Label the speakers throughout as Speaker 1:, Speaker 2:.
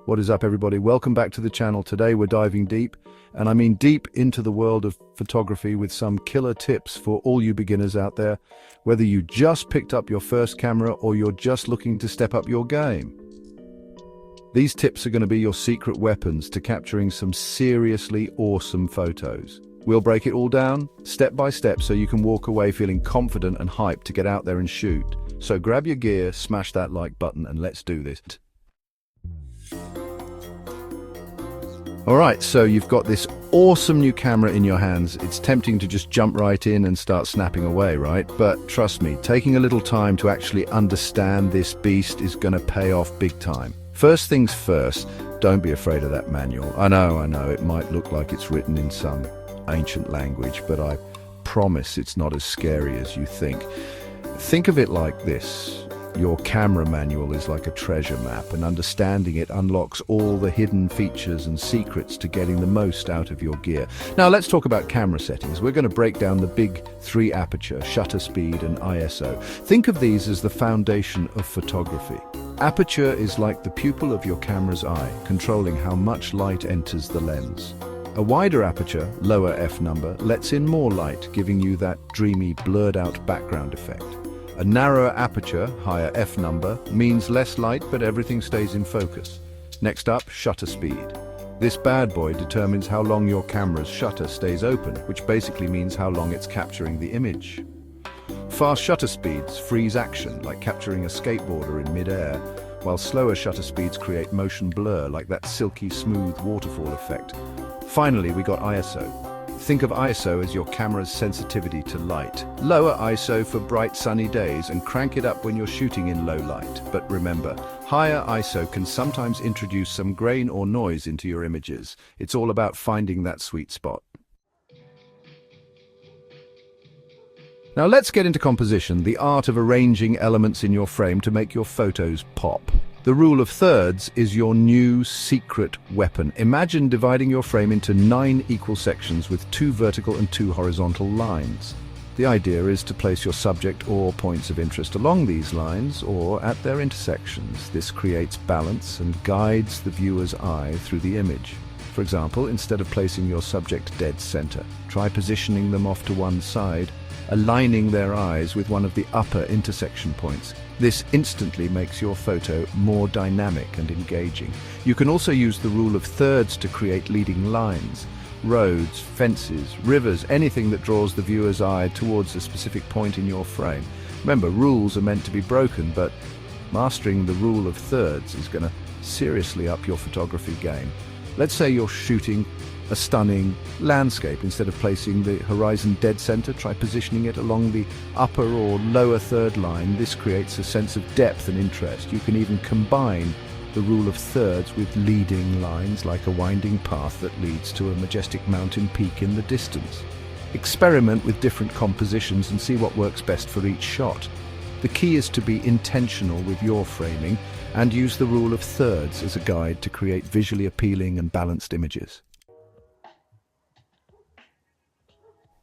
Speaker 1: What is up, everybody? Welcome back to the channel. Today we're diving deep, and I mean deep into the world of photography with some killer tips for all you beginners out there, whether you just picked up your first camera or you're just looking to step up your game. These tips are going to be your secret weapons to capturing some seriously awesome photos. We'll break it all down, step by step, so you can walk away feeling confident and hyped to get out there and shoot. So grab your gear, smash that like button, and let's do this. Alright, so you've got this awesome new camera in your hands. It's tempting to just jump right in and start snapping away, right? But trust me, taking a little time to actually understand this beast is going to pay off big time. First things first, don't be afraid of that manual. I know, it might look like it's written in some ancient language, but I promise it's not as scary as you think. Think of it like this. Your camera manual is like a treasure map, and understanding it unlocks all the hidden features and secrets to getting the most out of your gear. Now let's talk about camera settings. We're going to break down the big three: aperture, shutter speed, and ISO. Think of these as the foundation of photography. Aperture is like the pupil of your camera's eye, controlling how much light enters the lens. A wider aperture, lower f number, lets in more light, giving you that dreamy, blurred-out background effect. A narrower aperture, higher f number, means less light but everything stays in focus. Next up, shutter speed. This bad boy determines how long your camera's shutter stays open, which basically means how long it's capturing the image. Fast shutter speeds freeze action, like capturing a skateboarder in mid-air, while slower shutter speeds create motion blur, like that silky smooth waterfall effect. Finally, we got ISO. Think of ISO as your camera's sensitivity to light. Lower ISO for bright sunny days and crank it up when you're shooting in low light. But remember, higher ISO can sometimes introduce some grain or noise into your images. It's all about finding that sweet spot. Now let's get into composition, the art of arranging elements in your frame to make your photos pop. The rule of thirds is your new secret weapon. Imagine dividing your frame into 9 equal sections with 2 vertical and 2 horizontal lines. The idea is to place your subject or points of interest along these lines or at their intersections. This creates balance and guides the viewer's eye through the image. For example, instead of placing your subject dead center, try positioning them off to one side, aligning their eyes with one of the upper intersection points. This instantly makes your photo more dynamic and engaging. You can also use the rule of thirds to create leading lines. Roads, fences, rivers, anything that draws the viewer's eye towards a specific point in your frame. Remember, rules are meant to be broken, but mastering the rule of thirds is going to seriously up your photography game. Let's say you're shooting a stunning landscape. Instead of placing the horizon dead center, try positioning it along the upper or lower third line. This creates a sense of depth and interest. You can even combine the rule of thirds with leading lines, like a winding path that leads to a majestic mountain peak in the distance. Experiment with different compositions and see what works best for each shot. The key is to be intentional with your framing and use the rule of thirds as a guide to create visually appealing and balanced images.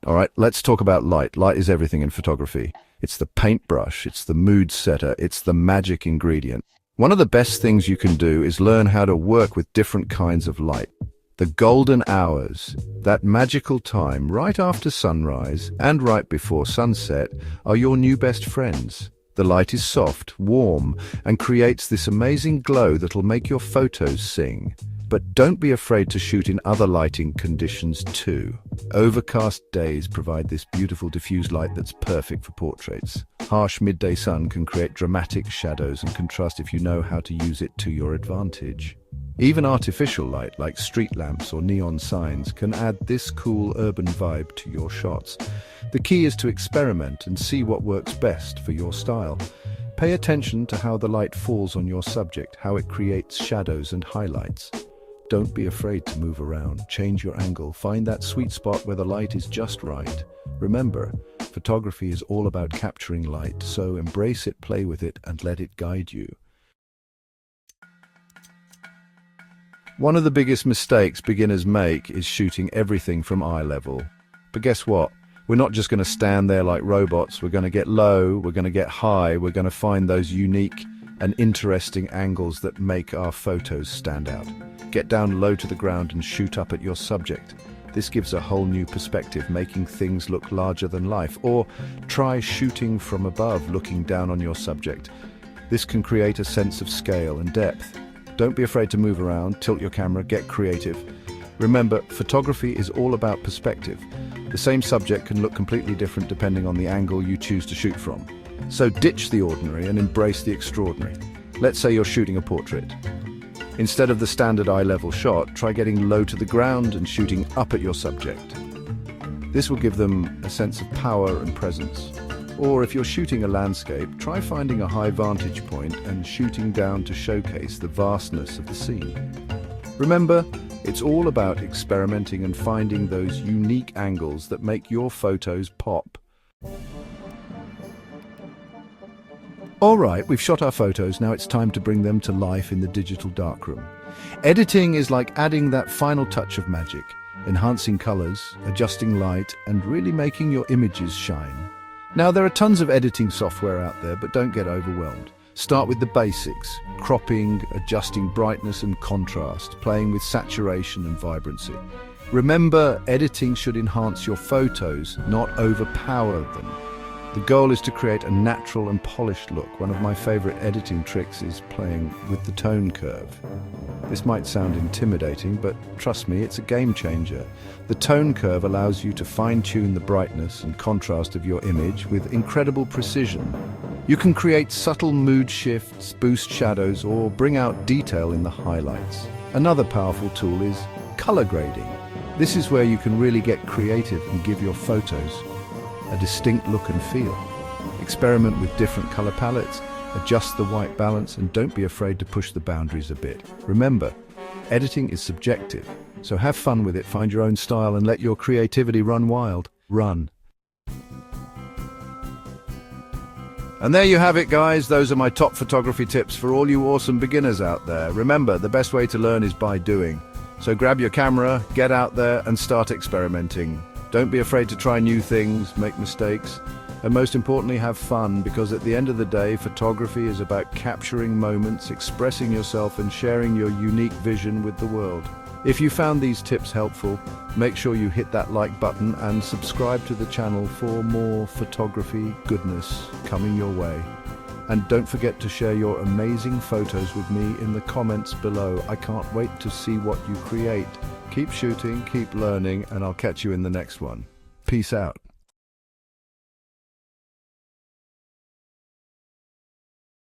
Speaker 1: Alright, let's talk about light. Light is everything in photography. It's the paintbrush, it's the mood setter, it's the magic ingredient. One of the best things you can do is learn how to work with different kinds of light. The golden hours, that magical time right after sunrise and right before sunset, are your new best friends. The light is soft, warm, and creates this amazing glow that'll make your photos sing. But don't be afraid to shoot in other lighting conditions too. Overcast days provide this beautiful diffused light that's perfect for portraits. Harsh midday sun can create dramatic shadows and contrast if you know how to use it to your advantage. Even artificial light, like street lamps or neon signs, can add this cool urban vibe to your shots. The key is to experiment and see what works best for your style. Pay attention to how the light falls on your subject, how it creates shadows and highlights. Don't be afraid to move around, change your angle, find that sweet spot where the light is just right. Remember, photography is all about capturing light, so embrace it, play with it, and let it guide you. One of the biggest mistakes beginners make is shooting everything from eye level. But guess what? We're not just going to stand there like robots. We're going to get low, we're going to get high, we're going to find those unique and interesting angles that make our photos stand out. Get down low to the ground and shoot up at your subject. This gives a whole new perspective, making things look larger than life. Or try shooting from above, looking down on your subject. This can create a sense of scale and depth. Don't be afraid to move around, tilt your camera, get creative. Remember, photography is all about perspective. The same subject can look completely different depending on the angle you choose to shoot from. So ditch the ordinary and embrace the extraordinary. Let's say you're shooting a portrait. Instead of the standard eye-level shot, try getting low to the ground and shooting up at your subject. This will give them a sense of power and presence. Or if you're shooting a landscape, try finding a high vantage point and shooting down to showcase the vastness of the scene. Remember, it's all about experimenting and finding those unique angles that make your photos pop. All right, we've shot our photos, now it's time to bring them to life in the digital darkroom. Editing is like adding that final touch of magic, enhancing colors, adjusting light, and really making your images shine. Now, there are tons of editing software out there, but don't get overwhelmed. Start with the basics: cropping, adjusting brightness and contrast, playing with saturation and vibrancy. Remember, editing should enhance your photos, not overpower them. The goal is to create a natural and polished look. One of my favorite editing tricks is playing with the tone curve. This might sound intimidating, but trust me, it's a game changer. The tone curve allows you to fine-tune the brightness and contrast of your image with incredible precision. You can create subtle mood shifts, boost shadows, or bring out detail in the highlights. Another powerful tool is color grading. This is where you can really get creative and give your photos a distinct look and feel. Experiment with different color palettes, adjust the white balance, and don't be afraid to push the boundaries a bit. Remember, editing is subjective, so have fun with it, find your own style, and let your creativity run wild. Run. And there you have it, guys. Those are my top photography tips for all you awesome beginners out there. Remember, the best way to learn is by doing. So grab your camera, get out there, and start experimenting. Don't be afraid to try new things, make mistakes, and most importantly, have fun, because at the end of the day, photography is about capturing moments, expressing yourself, and sharing your unique vision with the world. If you found these tips helpful, make sure you hit that like button and subscribe to the channel for more photography goodness coming your way. And don't forget to share your amazing photos with me in the comments below. I can't wait to see what you create. Keep shooting, keep learning, and I'll catch you in the next one. Peace out.